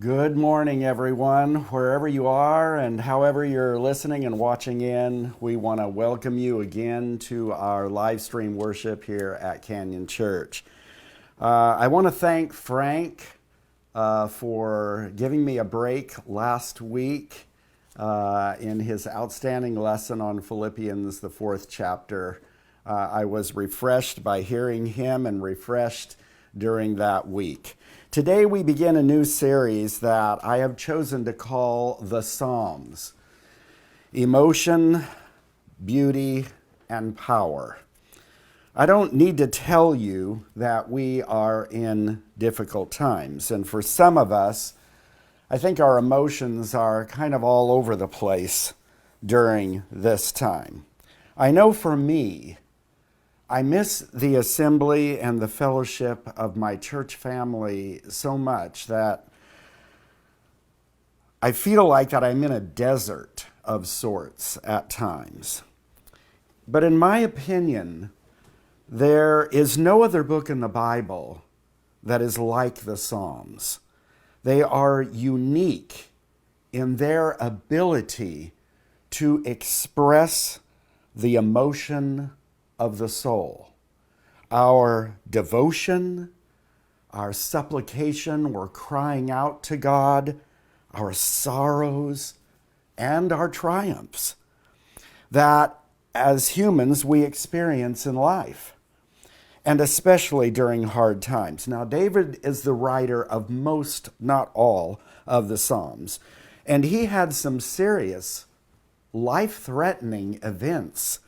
Good morning, everyone. Wherever you are and however you're listening and watching in, we want to welcome you again to our live stream worship here at Canyon Church. I want to thank Frank for giving me a break last week in his outstanding lesson on Philippians, the 4th chapter. I was refreshed by hearing him and refreshed during that week. Today we begin a new series that I have chosen to call the Psalms: Emotion, Beauty, and Power. I don't need to tell you that we are in difficult times, and for some of us, I think our emotions are kind of all over the place during this time. I know for me, I miss the assembly and the fellowship of my church family so much that I feel like that I'm in a desert of sorts at times. But in my opinion, there is no other book in the Bible that is like the Psalms. They are unique in their ability to express the emotion of the soul. Our devotion, our supplication, we're crying out to God, our sorrows, and our triumphs that as humans we experience in life, and especially during hard times. Now, David is the writer of most, not all, of the Psalms, and he had some serious life-threatening events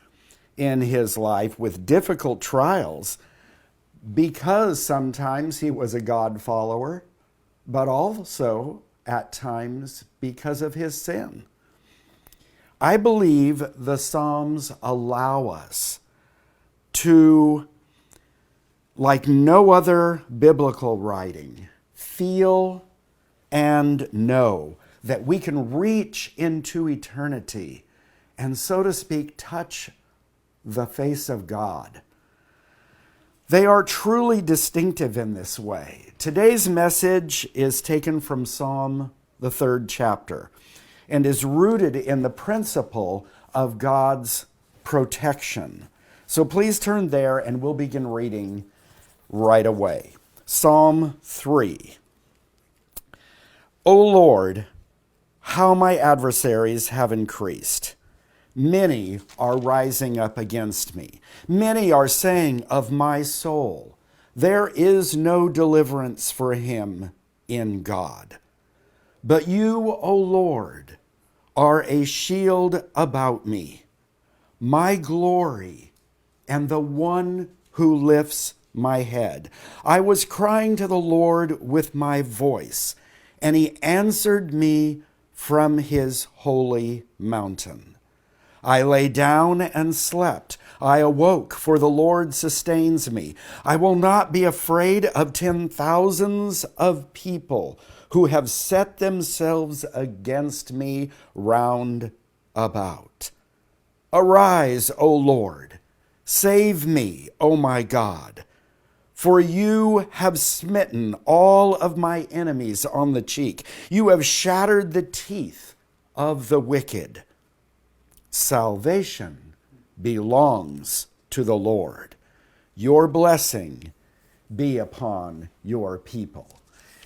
in his life with difficult trials because sometimes he was a God follower, but also at times because of his sin. I believe the Psalms allow us to, like no other biblical writing, feel and know that we can reach into eternity and, so to speak, touch the face of God. They are truly distinctive in this way. Today's message is taken from Psalm, the 3rd chapter, and is rooted in the principle of God's protection. So please turn there and we'll begin reading right away. Psalm 3. O Lord, how my adversaries have increased. Many are rising up against me. Many are saying of my soul, there is no deliverance for him in God. But you, O Lord, are a shield about me, my glory, and the one who lifts my head. I was crying to the Lord with my voice, and he answered me from his holy mountain. I lay down and slept. I awoke, for the Lord sustains me. I will not be afraid of 10,000s of people who have set themselves against me round about. Arise, O Lord. Save me, O my God. For you have smitten all of my enemies on the cheek. You have shattered the teeth of the wicked. Salvation belongs to the Lord. Your blessing be upon your people.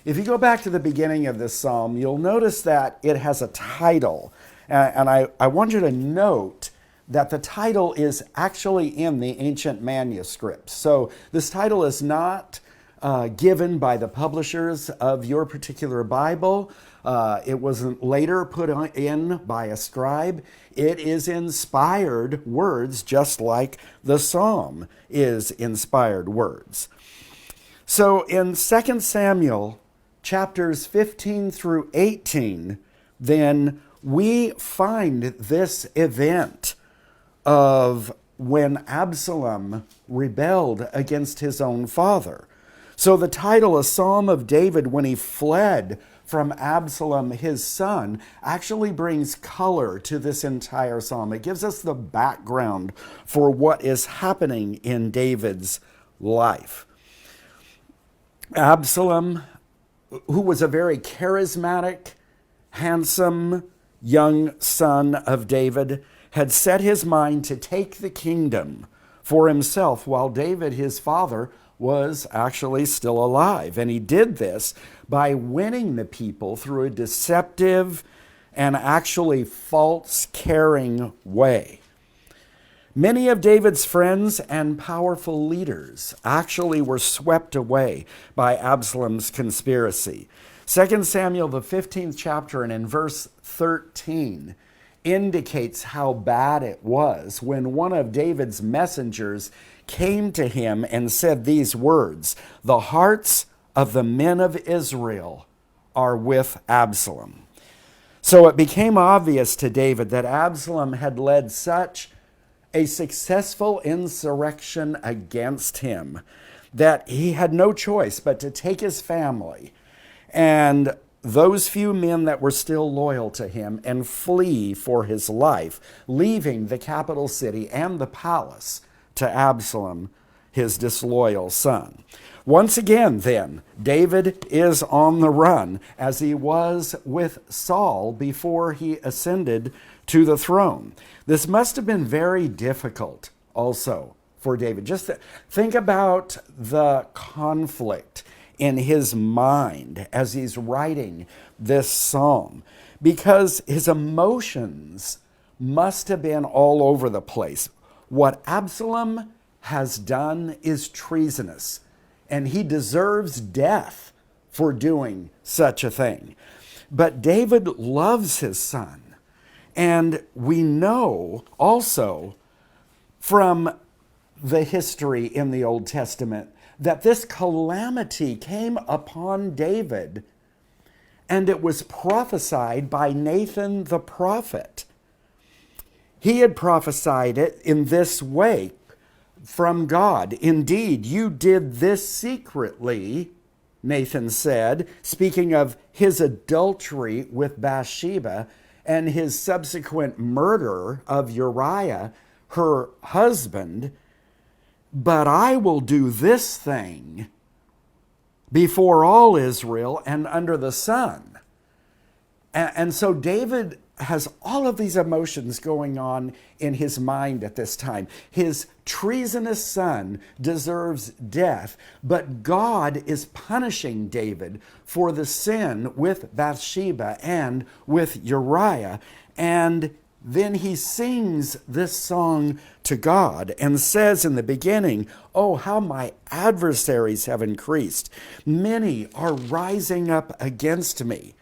If you go back to the beginning of this psalm, you'll notice that it has a title. And I want you to note that the title is actually in the ancient manuscripts. So this title is not given by the publishers of your particular Bible. It wasn't later put in by a scribe. It is inspired words, just like the psalm is inspired words. So in 2 Samuel chapters 15 through 18, then we find this event of when Absalom rebelled against his own father. So the title, A Psalm of David when he fled from Absalom, his son, actually brings color to this entire psalm. It gives us the background for what is happening in David's life. Absalom who was a very charismatic, handsome young son of David, had set his mind to take the kingdom for himself while David, his father, was actually still alive. And he did this by winning the people through a deceptive and actually false caring way. Many of David's friends and powerful leaders actually were swept away by Absalom's conspiracy. 2 Samuel, the 15th chapter, and in verse 13, indicates how bad it was when one of David's messengers came to him and said these words, "The hearts of the men of Israel are with Absalom." So it became obvious to David that Absalom had led such a successful insurrection against him that he had no choice but to take his family and those few men that were still loyal to him and flee for his life, leaving the capital city and the palace to Absalom, his disloyal son. Once again, then, David is on the run as he was with Saul before he ascended to the throne. This must have been very difficult also for David. Just think about the conflict in his mind as he's writing this psalm, because his emotions must have been all over the place. What Absalom has done is treasonous, and he deserves death for doing such a thing. But David loves his son. And we know also from the history in the Old Testament that this calamity came upon David, and it was prophesied by Nathan the prophet. He had prophesied it in this way from God. "Indeed, you did this secretly," Nathan said, speaking of his adultery with Bathsheba and his subsequent murder of Uriah, her husband. "But I will do this thing before all Israel and under the sun." And so David has all of these emotions going on in his mind at this time. His treasonous son deserves death, but God is punishing David for the sin with Bathsheba and with Uriah. And then he sings this song to God and says in the beginning, "Oh, how my adversaries have increased. Many are rising up against me."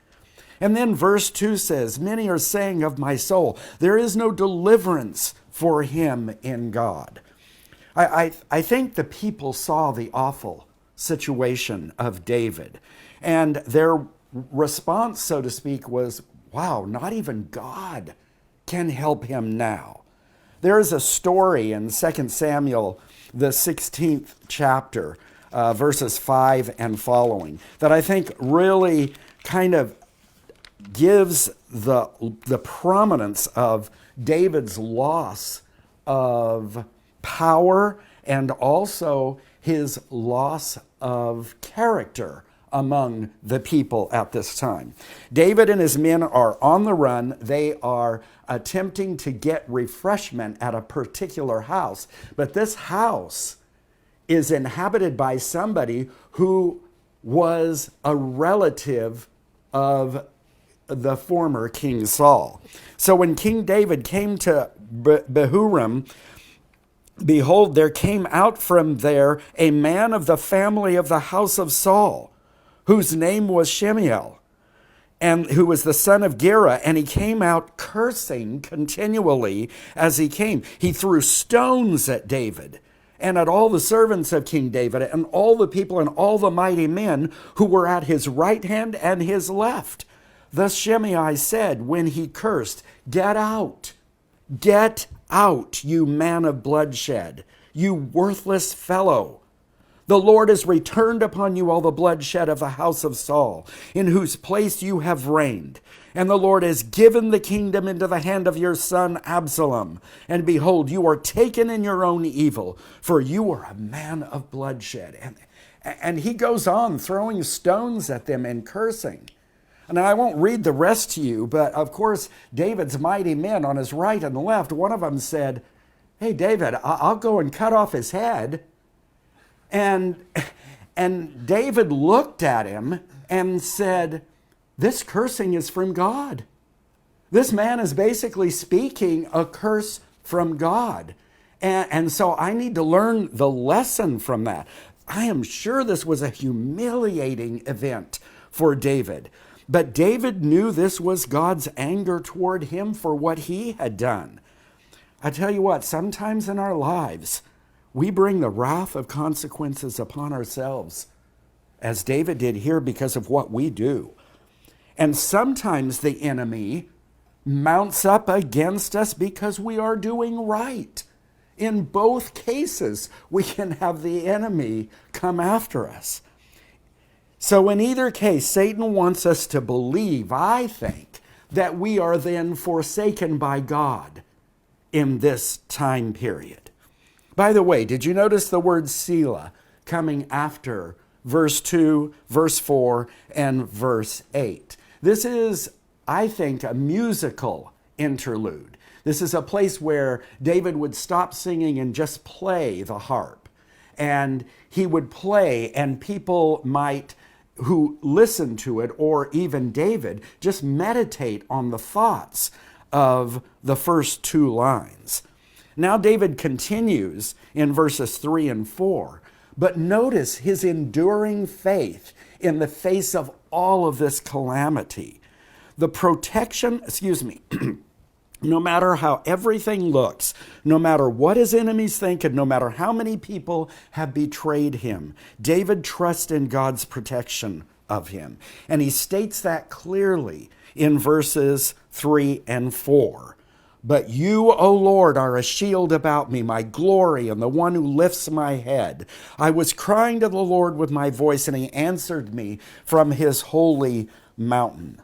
And then verse 2 says, "Many are saying of my soul, there is no deliverance for him in God." I think the people saw the awful situation of David, and their response, so to speak, was, wow, not even God can help him now. There is a story in 2 Samuel, the 16th chapter, verses 5 and following, that I think really kind of gives the prominence of David's loss of power and also his loss of character among the people at this time. David and his men are on the run. They are attempting to get refreshment at a particular house, but this house is inhabited by somebody who was a relative of the former King Saul. So when King David came to Bahurim, behold, there came out from there a man of the family of the house of Saul, whose name was Shemiel, and who was the son of Gera, and he came out cursing continually as he came. He threw stones at David and at all the servants of King David and all the people and all the mighty men who were at his right hand and his left. Thus Shimei said when he cursed, get out, you man of bloodshed, you worthless fellow. The Lord has returned upon you all the bloodshed of the house of Saul, in whose place you have reigned. And the Lord has given the kingdom into the hand of your son Absalom. And behold, you are taken in your own evil, for you are a man of bloodshed. And he goes on throwing stones at them and cursing. Now, I won't read the rest to you, but of course, David's mighty men on his right and left, one of them said, "Hey, David, I'll go and cut off his head." And David looked at him and said, "This cursing is from God." This man is basically speaking a curse from God. And so I need to learn the lesson from that. I am sure this was a humiliating event for David. But David knew this was God's anger toward him for what he had done. I tell you what, sometimes in our lives, we bring the wrath of consequences upon ourselves, as David did here, because of what we do. And sometimes the enemy mounts up against us because we are doing right. In both cases, we can have the enemy come after us. So in either case, Satan wants us to believe, I think, that we are then forsaken by God in this time period. By the way, did you notice the word Selah coming after verse 2, verse 4, and verse 8? This is, I think, a musical interlude. This is a place where David would stop singing and just play the harp. And he would play, and people might, who listened to it, or even David, just meditate on the thoughts of the first two lines. Now David continues in verses 3 and 4, but notice his enduring faith in the face of all of this calamity. The protection, no matter how everything looks, no matter what his enemies think, and no matter how many people have betrayed him, David trusts in God's protection of him. And he states that clearly in verses 3 and 4. But you, O Lord, are a shield about me, my glory, and the one who lifts my head. I was crying to the Lord with my voice, and he answered me from his holy mountain.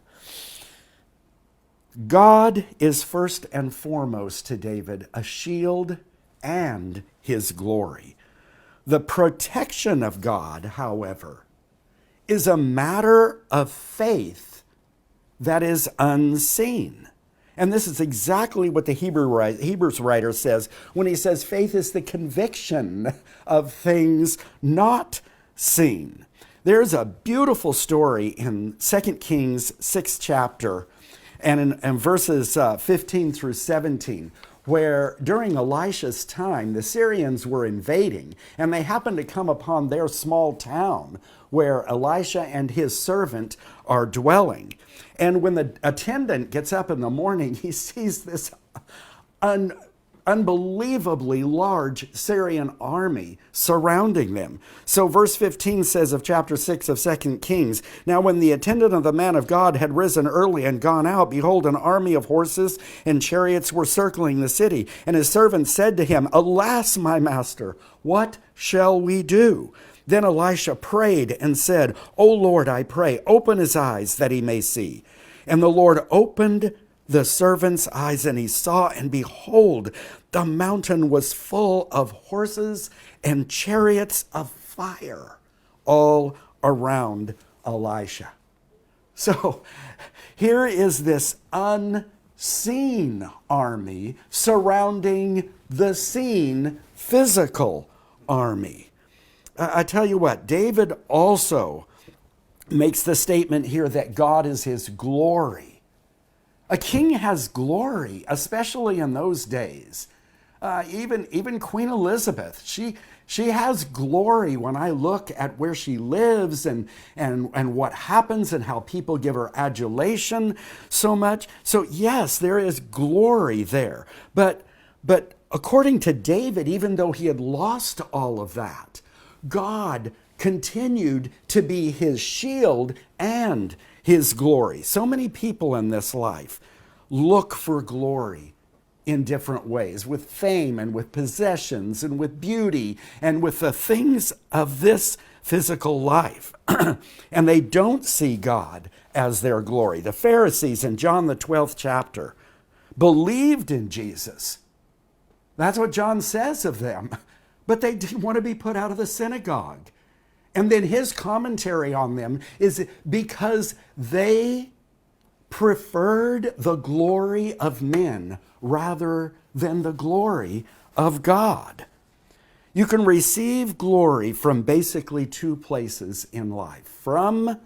God is first and foremost to David a shield and his glory. The protection of God, however, is a matter of faith that is unseen. And this is exactly what the Hebrews writer says when he says faith is the conviction of things not seen. There's a beautiful story in 2 Kings 6th chapter and in verses 15 through 17, where during Elisha's time, the Syrians were invading, and they happened to come upon their small town where Elisha and his servant are dwelling. And when the attendant gets up in the morning, he sees this unbelievably large Syrian army surrounding them. So verse 15 says of chapter 6 of 2 Kings, now when the attendant of the man of God had risen early and gone out, behold, an army of horses and chariots were circling the city. And his servant said to him, alas, my master, what shall we do? Then Elisha prayed and said, O Lord, I pray, open his eyes that he may see. And the Lord opened the servant's eyes, and he saw, and behold, the mountain was full of horses and chariots of fire all around Elisha. So here is this unseen army surrounding the seen physical army. I tell you what, David also makes the statement here that God is his glory. A king has glory, especially in those days. Even Queen Elizabeth, she has glory when I look at where she lives and what happens and how people give her adulation so much. So yes, there is glory there. But according to David, even though he had lost all of that, God continued to be his shield and his glory. So many people in this life look for glory in different ways, with fame and with possessions and with beauty and with the things of this physical life. And they don't see God as their glory. The Pharisees in John the 12th chapter believed in Jesus. That's what John says of them. But they didn't want to be put out of the synagogue. And then his commentary on them is because they preferred the glory of men rather than the glory of God. You can receive glory from basically two places in life: from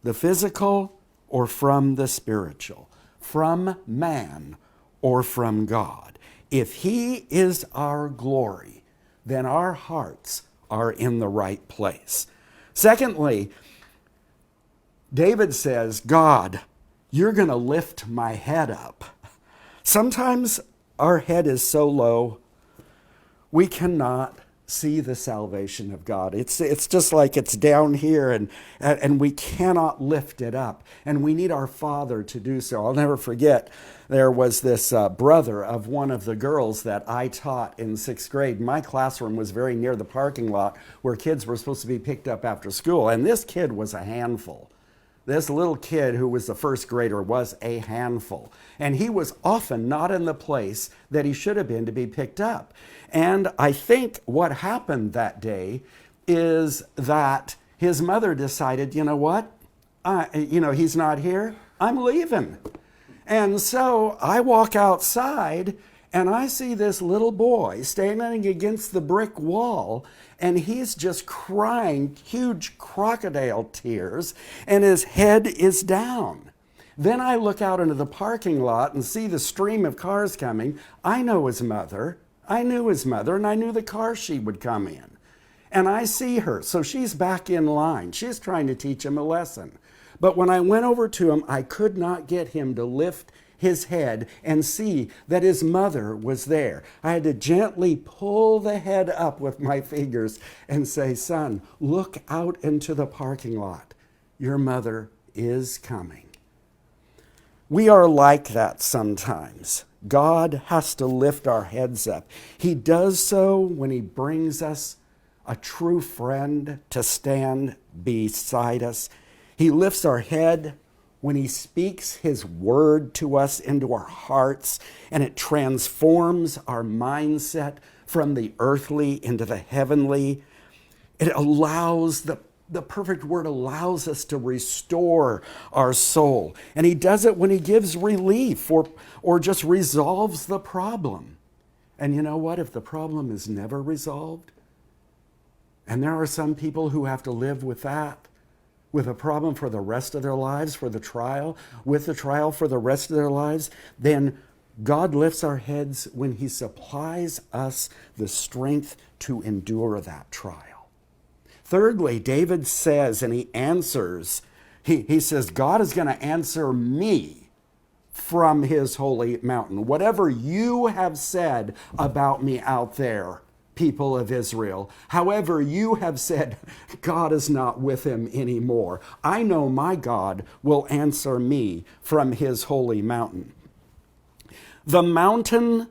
the physical or from the spiritual, from man or from God. If he is our glory, then our hearts are in the right place. Secondly, David says, God, you're going to lift my head up. Sometimes our head is so low, we cannot see the salvation of God. It's just like it's down here, and we cannot lift it up. And we need our Father to do so. I'll never forget, there was this brother of one of the girls that I taught in 6th grade. My classroom was very near the parking lot where kids were supposed to be picked up after school. And this kid was a handful. This little kid who was the first grader was a handful. And he was often not in the place that he should have been to be picked up. And I think what happened that day is that his mother decided, you know what? He's not here. I'm leaving. And so I walk outside and I see this little boy standing against the brick wall, and he's just crying huge crocodile tears, and his head is down. Then I look out into the parking lot and see the stream of cars coming. I know his mother. I knew his mother, and I knew the car she would come in. And I see her, so she's back in line. She's trying to teach him a lesson. But when I went over to him, I could not get him to lift his head and see that his mother was there. I had to gently pull the head up with my fingers and say, son, look out into the parking lot. Your mother is coming. We are like that sometimes. God has to lift our heads up. He does so when he brings us a true friend to stand beside us. He lifts our head when he speaks his word to us into our hearts, and it transforms our mindset from the earthly into the heavenly. It allows, the perfect word allows us to restore our soul. And he does it when he gives relief or just resolves the problem. And you know what? If the problem is never resolved, and there are some people who have to live with that, with a problem for the rest of their lives, with the trial for the rest of their lives, then God lifts our heads when he supplies us the strength to endure that trial. Thirdly, David says, and he answers, he says, God is going to answer me from his holy mountain. Whatever you have said about me out there, people of Israel, however you have said God is not with him anymore, I know my God will answer me from his holy mountain. The mountain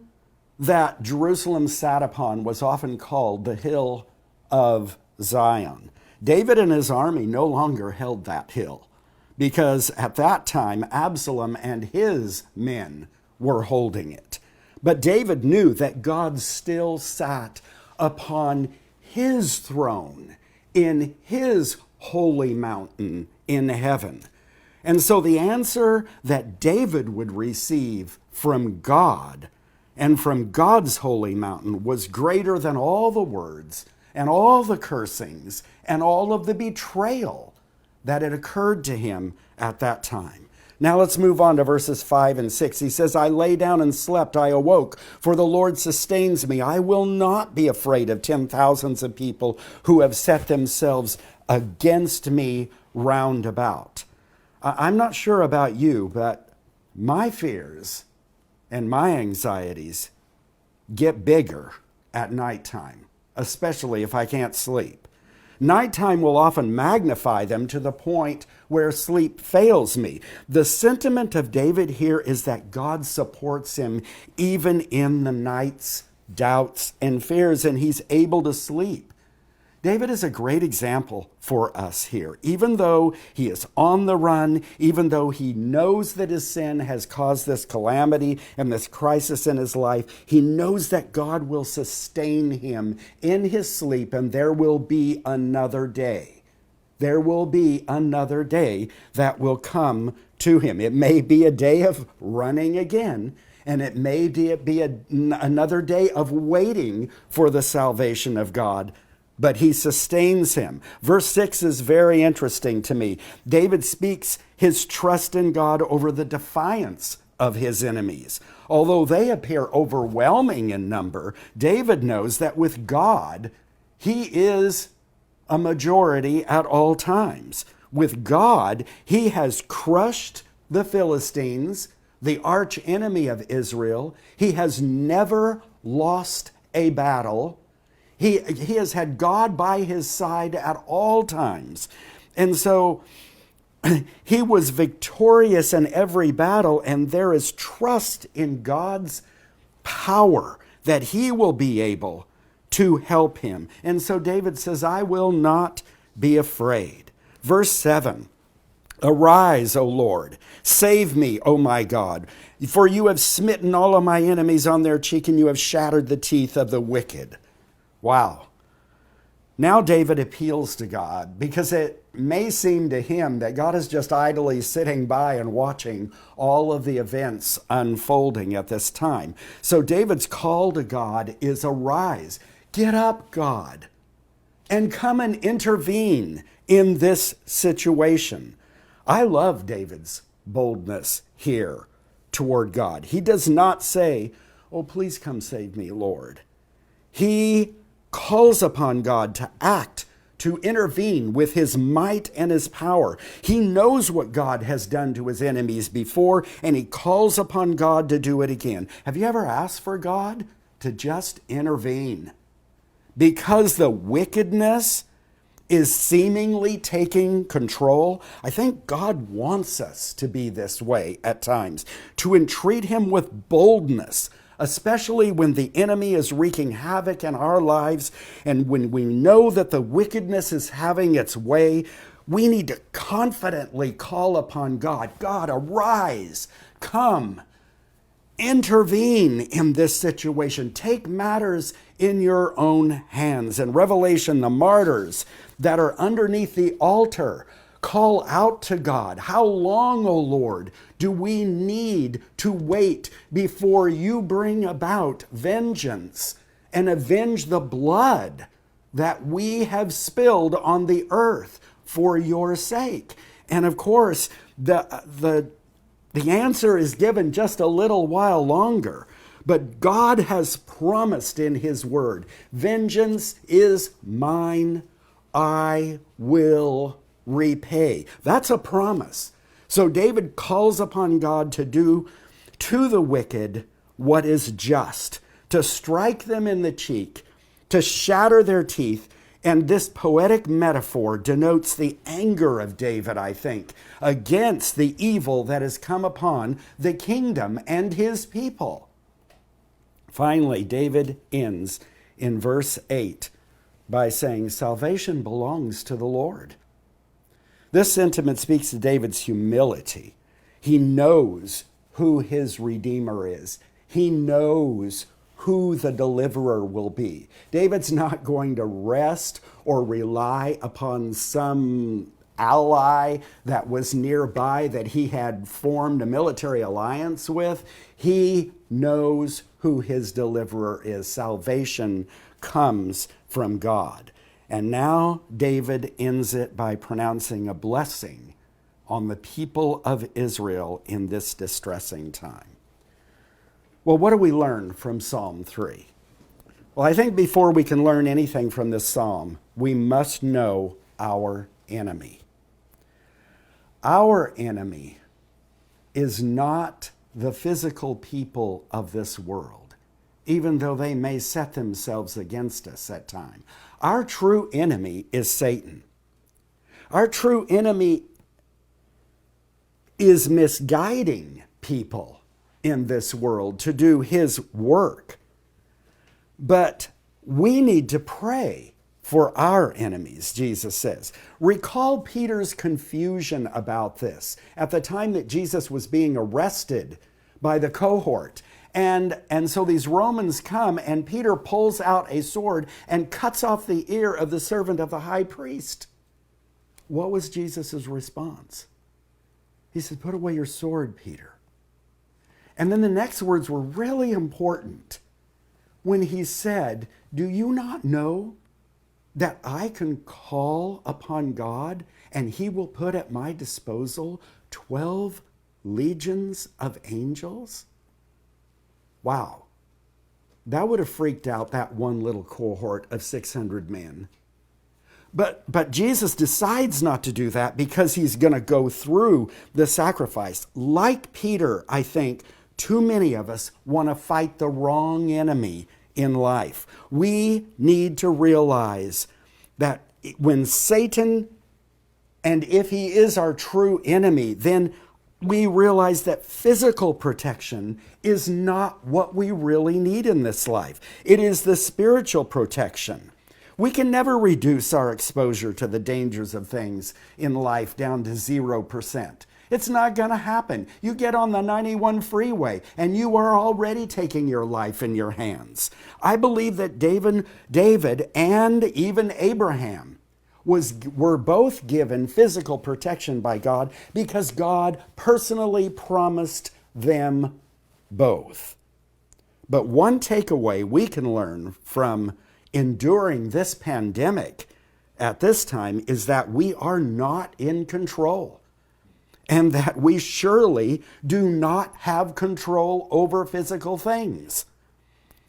that Jerusalem sat upon was often called the hill of Zion. David and his army no longer held that hill because at that time Absalom and his men were holding it. But David knew that God still sat upon his throne in his holy mountain in heaven. And so the answer that David would receive from God and from God's holy mountain was greater than all the words and all the cursings and all of the betrayal that had occurred to him at that time. Now let's move on to verses 5 and 6. He says, I lay down and slept, I awoke, for the Lord sustains me. I will not be afraid of 10,000s of people who have set themselves against me round about. I'm not sure about you, but my fears and my anxieties get bigger at nighttime, especially if I can't sleep. Nighttime will often magnify them to the point where sleep fails me. The sentiment of David here is that God supports him even in the night's doubts and fears, and he's able to sleep. David is a great example for us here. Even though he is on the run, even though he knows that his sin has caused this calamity and this crisis in his life, he knows that God will sustain him in his sleep, and there will be another day. There will be another day that will come to him. It may be a day of running again, and it may be another day of waiting for the salvation of God. But he sustains him. Verse 6 is very interesting to me. David speaks his trust in God over the defiance of his enemies. Although they appear overwhelming in number, David knows that with God, he is a majority at all times. With God, he has crushed the Philistines, the arch enemy of Israel. He has never lost a battle. He has had God by his side at all times. And so he was victorious in every battle, and there is trust in God's power that he will be able to help him. And so David says, I will not be afraid. Verse 7, arise, O Lord, save me, O my God, for you have smitten all of my enemies on their cheek, and you have shattered the teeth of the wicked. Wow. Now David appeals to God because it may seem to him that God is just idly sitting by and watching all of the events unfolding at this time. So David's call to God is arise. Get up, God, and come and intervene in this situation. I love David's boldness here toward God. He does not say, oh, please come save me, Lord. He calls upon God to act, to intervene with his might and his power. He knows what God has done to his enemies before, and he calls upon God to do it again. Have you ever asked for God to just intervene? Because the wickedness is seemingly taking control. I think God wants us to be this way at times, to entreat him with boldness, especially when the enemy is wreaking havoc in our lives, and when we know that the wickedness is having its way. We need to confidently call upon God. God, arise, come, intervene in this situation. Take matters in your own hands. In Revelation, the martyrs that are underneath the altar call out to God. How long, O Lord, do we need to wait before you bring about vengeance and avenge the blood that we have spilled on the earth for your sake? And of course, the answer is given just a little while longer. But God has promised in his word, vengeance is mine, I will repay. That's a promise. So David calls upon God to do to the wicked what is just, to strike them in the cheek, to shatter their teeth. And this poetic metaphor denotes the anger of David, I think, against the evil that has come upon the kingdom and his people. Finally, David ends in verse 8 by saying, salvation belongs to the Lord. This sentiment speaks to David's humility. He knows who his Redeemer is. He knows who the deliverer will be. David's not going to rest or rely upon some ally that was nearby that he had formed a military alliance with. He knows who his deliverer is. Salvation comes from God. And now David ends it by pronouncing a blessing on the people of Israel in this distressing time. Well, what do we learn from Psalm 3? Well, I think before we can learn anything from this psalm, we must know our enemy. Our enemy is not the physical people of this world, even though they may set themselves against us at times. Our true enemy is Satan. Our true enemy is misguiding people in this world to do his work. But we need to pray for our enemies, Jesus says. Recall Peter's confusion about this at the time that Jesus was being arrested by the cohort. And so these Romans come, and Peter pulls out a sword and cuts off the ear of the servant of the high priest. What was Jesus' response? He said, "Put away your sword, Peter." And then the next words were really important when he said, "Do you not know that I can call upon God and he will put at my disposal 12 legions of angels?" Wow. That would have freaked out that one little cohort of 600 men. But Jesus decides not to do that because he's going to go through the sacrifice. Like Peter, I think, too many of us want to fight the wrong enemy in life. We need to realize that when Satan, and if he is our true enemy, then we realize that physical protection is not what we really need in this life. It is the spiritual protection. We can never reduce our exposure to the dangers of things in life down to 0%. It's not going to happen. You get on the 91 freeway and you are already taking your life in your hands. I believe that David and even Abraham were both given physical protection by God because God personally promised them both. But one takeaway we can learn from enduring this pandemic at this time is that we are not in control, and that we surely do not have control over physical things.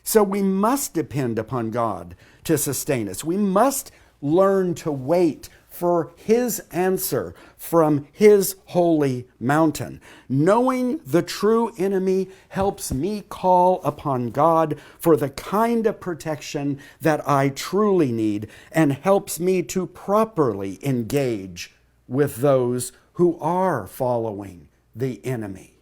So we must depend upon God to sustain us. We must learn to wait for his answer from his holy mountain. Knowing the true enemy helps me call upon God for the kind of protection that I truly need, and helps me to properly engage with those who are following the enemy.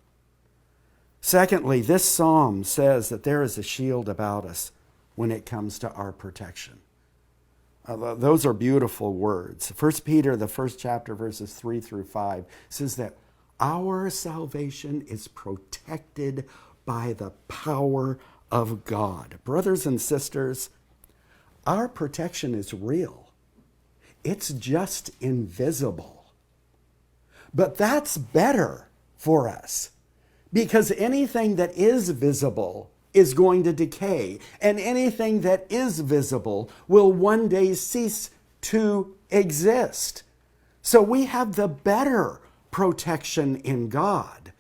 Secondly, this psalm says that there is a shield about us when it comes to our protection. Those are beautiful words. 1 Peter, the first chapter, verses 3 through 5, says that our salvation is protected by the power of God. Brothers and sisters, our protection is real. It's just invisible. But that's better for us, because anything that is visible is going to decay, and anything that is visible will one day cease to exist. So we have the better protection in God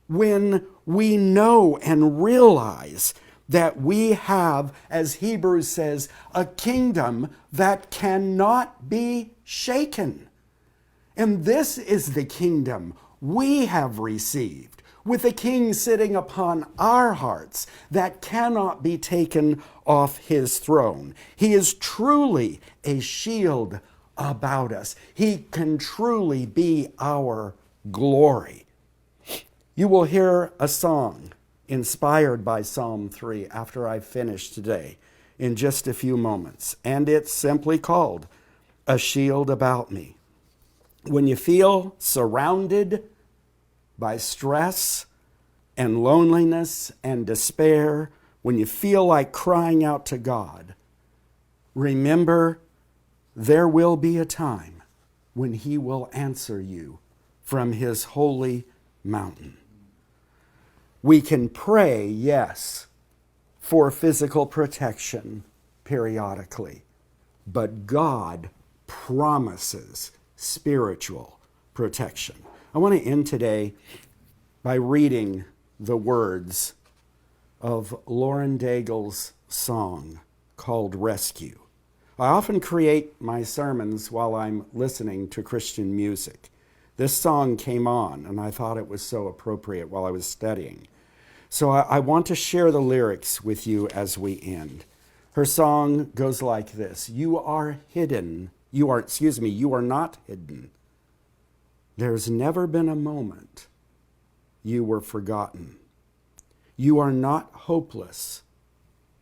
when we know and realize that we have, as Hebrews says, a kingdom that cannot be shaken. And this is the kingdom we have received, with the King sitting upon our hearts, that cannot be taken off his throne. He is truly a shield about us. He can truly be our glory. You will hear a song inspired by Psalm 3 after I finish today in just a few moments. And it's simply called "A Shield About Me." When you feel surrounded by stress and loneliness and despair, when you feel like crying out to God, remember there will be a time when he will answer you from his holy mountain. We can pray, yes, for physical protection periodically, but God promises spiritual protection. I want to end today by reading the words of Lauren Daigle's song called "Rescue." I often create my sermons while I'm listening to Christian music. This song came on, and I thought it was so appropriate while I was studying. So I want to share the lyrics with you as we end. Her song goes like this: You are not hidden. There's never been a moment you were forgotten. You are not hopeless,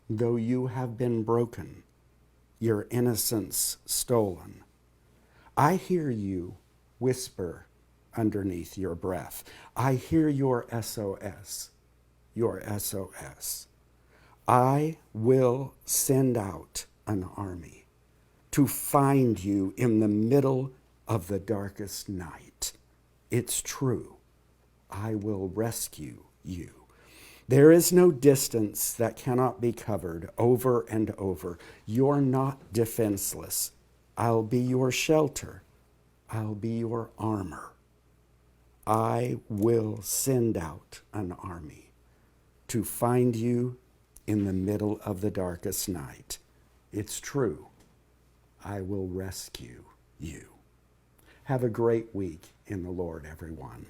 though you have been broken. your innocence stolen. I hear you whisper underneath your breath. I hear your SOS, your SOS. I will send out an army to find you in the middle of the darkest night. It's true. I will rescue you. There is no distance that cannot be covered over and over. You're not defenseless. I'll be your shelter. I'll be your armor. I will send out an army to find you in the middle of the darkest night. It's true. I will rescue you. Have a great week in the Lord, everyone.